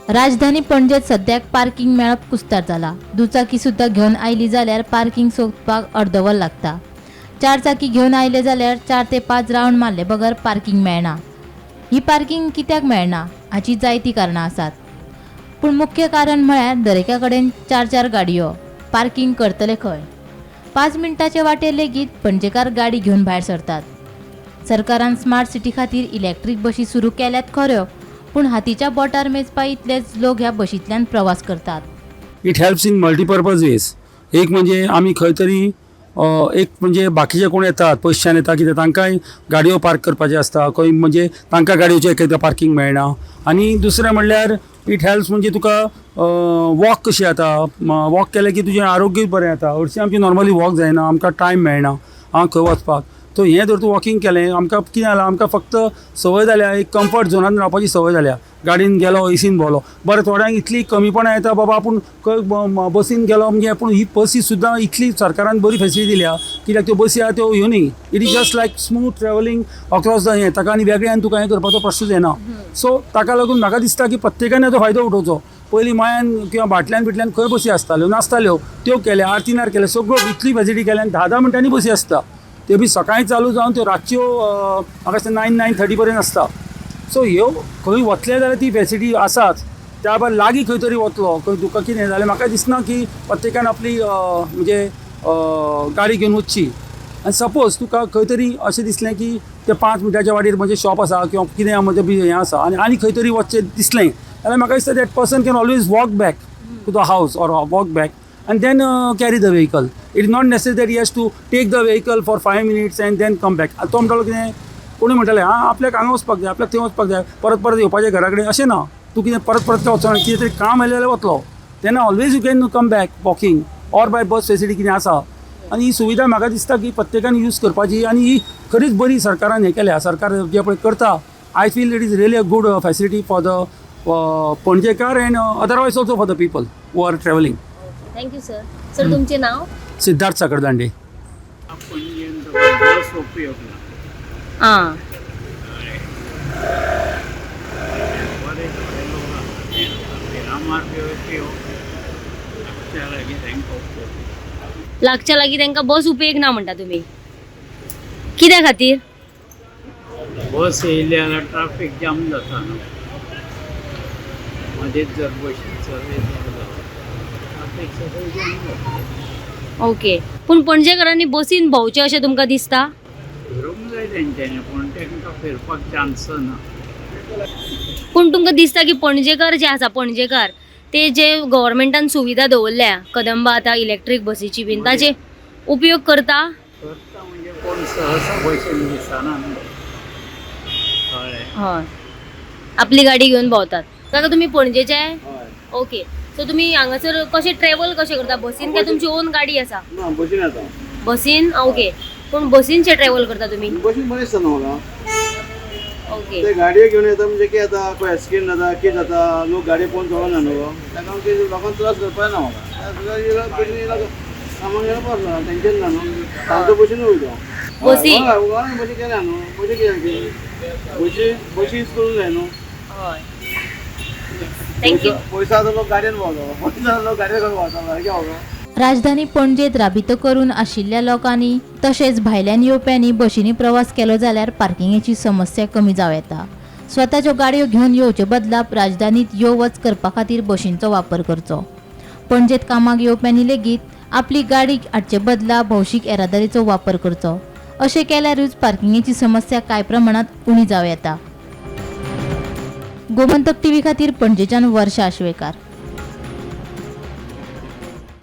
राजधानी पणजेत सद्याक पार्किंग मेळप कुस्तार जाला। दुचाकी सुद्धा घेऊन आयली जाल्यार पार्किंग सोदपाक अर्दवर लागता। चार चाकी घेऊन आयले जाल्यार 4 ते 5 राउंड मारले बगर पार्किंग मेळना। ही पार्किंग कित्याक मेळना हाची जायती कारणां आसात, पूण मुख्य कारण म्हळ्यार दरेका कडेन 4 गाडयो पार्किंग करतले खंय। 5 मिनटाचे वाटेर लेगीत पणजेकार गाडी घेऊन भायर सरतात। सरकारान स्मार्ट सिटी खातीर इलेक्ट्रीक बशी सुरू केल्यात खऱ्यो, पूण हातीच्या बोटार मेजपा इतलेच लोक ह्या बशींतल्यान प्रवास करतात। It helps in multipurpose ways. एक म्हणजे आमी खंय तरी एक म्हणजे बाकीचे कोण येतात पयशान येता कित्याक तांकांय गाडयो पार्क करपाचे आसता, खंय म्हणजे तांकां गाडयोचें एकदा पार्किंग मेळना। आनी दुसरें म्हणल्यार इट हेल्प्स म्हणजे तुका वॉक कशी जाता, वॉक केलें की तुजें आरोग्य बरें जाता। हरशीं आमची नॉर्मली वॉक जायना, आमकां टायम मेळना खंय वचपाक। तो हें जर तूं वॉकिंग केलें आमकां कितें जालां, आमकां फक्त संवय जाल्या, एक कम्फर्ट झोनान रावपाची संवय जाल्या। गाडयेन गेलो एसीन भोवलो बरें, थोड्यांक इतली कमीपणां येता बाबा आपूण खंय बसीन गेलो म्हणजे पूण ही बसी सुद्दां इतली सरकारान बरी फॅसिलिटी दिल्या, कित्याक त्यो बसी आहा त्यो ह्यो न्ही, it is just like smooth travelling across the हें, ताका आनी वेगळ्यान तुका हें करपाचो प्रश्नच येना। सो ताका लागून म्हाका दिसता की प्रत्येकान हेचो फायदो उठोवचो। पयलीं मायान किंवा भाटल्यान बिटल्यान खंय बसी आसताल्यो नासताल्यो, त्यो केल्या, आरतीनार केल्या, सगळ्यो इतली फॅसिलिटी केल्या, 10 मिनटांनी बसी आसता। त्यो बी सकाळीं चालू जावन त्यो रातच्यो म्हाका दिसता 9-9:30 पर्यंत आसता। सो ह्यो खंय वतले जाल्यार ती फॅसिलिटी आसाच। त्या भायर लागीं खंय तरी वतलो, खंय तुका कितें जाल्यार म्हाका दिसना की प्रत्येकान आपली म्हणजे गाडी घेवन वचची। आनी सपोज तुका खंय तरी अशें दिसलें की ते 5 मिनटाच्या वाटेर म्हणजे शॉप आसा किंवा कितें म्हणजे बी हें आसा आनी खंय तरी वचचें दिसलें जाल्यार म्हाका दिसता that person can always walk back to the house or walk back and then carry the vehicle. It is not necessary that he has to take the vehicle for 5 minutes and then come back. तो म्हणटालो कितें, कोणी म्हणटाले आपल्याक हांगा वचपाक जाय, आपल्याक थंय वचपाक जाय, परत परत येवपाचें घरा कडेन अशें ना। तूं कितें परत परत वचना, कितें तरी काम आयलें जाल्यार वतलो, तेन्ना always you can come back walking or bye bus facility कितें आसा। आनी ही सुविधा म्हाका दिसता की प्रत्येकान यूज करपाची आनी ही खरीच बरी सरकारान हें केल्या। सरकार जे पळय करता, I feel it is really a good facility for the Panjekar end otherwise also for the people who are travelling. Thank you sir. Sir तुमचे नाव? सिद्धार्थ साकरदांडे। हां, लागच्या लागीं तांकां बस उपेग ना म्हणटा तुमी, कित्या खातीर? बस येयली जाल्यार ट्राफीक जाम जाता न्हू, मदींच जर बशी चलयत ट्राफीक सगळें जाम जाता। ओके, पूण पणजेकारांनी बसीन भोंवचें अशें तुमकां दिसता? फिरूंक जाय तेंच्यांनी, पूण तांकां फिरपाक चान्स ना। पूण तुमकां दिसता की पणजेकार जे आसा पणजेकार ते जे गव्हर्मेंटान सुविधा दवरल्या, कदंबा आतां इलेक्ट्रीक बसीची बीन, ताचे उपयोग करता म्हणजे कोण सहसा बशीन दिसना न्हू, कळ्ळें? हय, आपली गाडी घेवन भोंवतात। काका तुमी पणजेचे? हय। ओके, सो तुमी हांगासर कशें ट्रॅव्हल कशें करता? बसीन काय तुमची ओन गाडी आसा? ना बशीन येता। बसीन? ओके, पूण बसीनचे ट्रॅव्हल करता तुमी? बशीन बरें दिसता न्हू म्हाका। ओके, ते गाडयो घेवन येता म्हणजे कितें जाता, खंय एक्सिडेंट जाता, कितें जाता, लोक गाडी पळोवन चलना न्हू, ताका लोकांक त्रास करपाक ना म्हाका। सामान घेवन पावता, टेंशन ना न्हू, तांचो बशीन वयता। बसी? हय, बशी केल्या न्हू, बशी कित्याक बशी यूज करूंक जाय न्हू। हय, थँक्यू। पैसा आतां लोक गाडयेन भोंवता, पैसा लोक गाडये घेवन भोंवता, सारकें होगा। राजधानी पणजेत राबितो करून आशिल्ल्या लोकांनी तशेंच भायल्यान येवप्यांनी बशींनी प्रवास केलो जाल्यार पार्किंगेची समस्या कमी जावं येता। स्वताच्यो गाडयो घेवन येवचे बदला राजधानीत यो वच करपा खातीर बशींचो वापर करचो। पणजेत कामाक येवप्यांनी लेगीत आपली गाडी हाडचे बदला भौशीक येरादारीचो वापर करचो। अशें केल्यारूच पार्किंगेची समस्या कांय प्रमाणात उणी जावं येता। गोमंतक टीव्ही खातीर पणजेच्यान वर्षा आशवेकार।